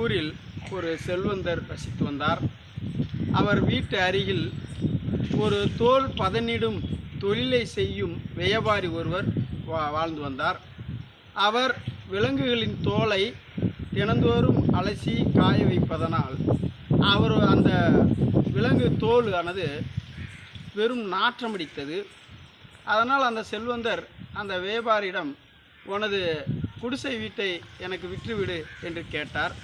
ஊரில் ஒரு செல்வந்தர் வசித்து வந்தார். அவர் வீட்டு அருகில் ஒரு தோல் பதனிடும் தொழிலை செய்யும் வியாபாரி ஒருவர் வாழ்ந்து வந்தார். அவர் விலங்குகளின் தோலை தினந்தோறும் அலசி காய வைப்பதனால் அவர் அந்த விலங்கு தோல் ஆனது வெறும் நாற்றமடித்தது. அதனால் அந்த செல்வந்தர் அந்த வியாபாரியிடம், உனது குடிசை வீட்டை எனக்கு விற்றுவிடு என்று கேட்டார்.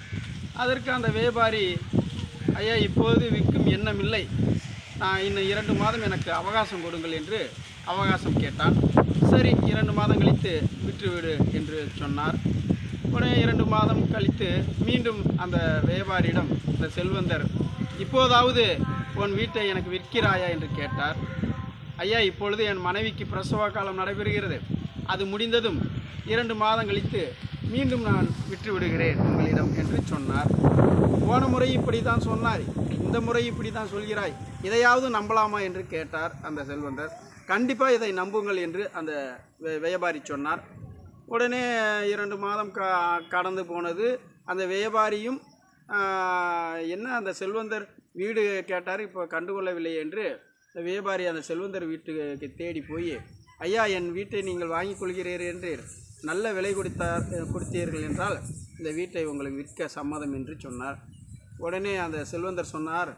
அதற்கு அந்த வியாபாரி, ஐயா, இப்போது விற்கும் எண்ணமில்லை, நான் இன்னும் 2 மாதம் எனக்கு அவகாசம் கொடுங்கள் என்று அவகாசம் கேட்டான். சரி, 2 மாதம் கழித்து விற்றுவிடு என்று சொன்னார். உடனே 2 மாதம் கழித்து மீண்டும் அந்த வியாபாரியிடம் அந்த செல்வந்தர், இப்போதாவது உன் வீட்டை எனக்கு விற்கிறாயா என்று கேட்டார். ஐயா, இப்பொழுது என் மனைவிக்கு பிரசவ காலம் நடைபெறுகிறது, அது முடிந்ததும் 2 மாதம் கழித்து மீண்டும் நான் விற்று விடுகிறேன் உங்களிடம் என்று சொன்னார். போன முறை இப்படி தான் சொன்னார், இந்த முறை இப்படி தான் சொல்கிறாய், இதையாவது நம்பலாமா என்று கேட்டார் அந்த செல்வந்தர். கண்டிப்பாக இதை நம்புங்கள் என்று அந்த வியாபாரி சொன்னார். உடனே 2 மாதம் கடந்து போனது. அந்த வியாபாரியும் என்ன அந்த செல்வந்தர் வீடு கேட்டார், இப்போ கண்டுகொள்ளவில்லை என்று வியாபாரி அந்த செல்வந்தர் வீட்டுக்கு தேடி போய், ஐயா, என் வீட்டை நீங்கள் வாங்கி கொள்கிறீர்கள் என்று நல்ல விலை கொடுத்தீர்கள் என்றால் இந்த வீட்டை உங்களுக்கு விற்க சம்மதம் என்று சொன்னார். உடனே அந்த செல்வந்தர் சொன்னார்,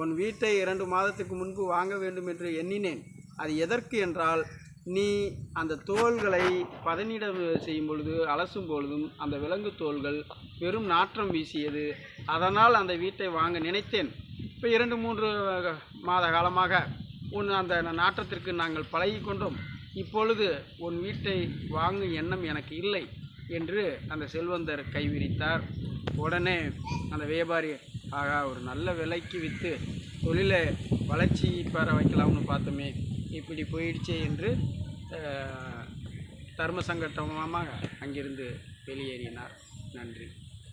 உன் வீட்டை 2 மாதத்துக்கு முன்பு வாங்க வேண்டும் என்று எண்ணினேன். அது எதற்கு என்றால், நீ அந்த தோள்களை பதனிடம் செய்யும் பொழுது அலசும் பொழுதும் அந்த விலங்கு தோள்கள் பெரும் நாற்றம் வீசியது. அதனால் அந்த வீட்டை வாங்க நினைத்தேன். இப்போ 2-3 மாத காலமாக அந்த நாற்றத்திற்கு நாங்கள் பழகி கொண்டோம். இப்பொழுது உன் வீட்டை வாங்கும் எண்ணம் எனக்கு இல்லை என்று அந்த செல்வந்தர் கைவிரித்தார். உடனே அந்த வியாபாரி, ஆகா, ஒரு நல்ல விலைக்கு விற்று தொழிலை வளர்ச்சி பெற வைக்கலாம்னு பார்த்தோமே, இப்படி போயிடுச்சே என்று தர்ம சங்கடமாக அங்கிருந்து வெளியேறினார். நன்றி.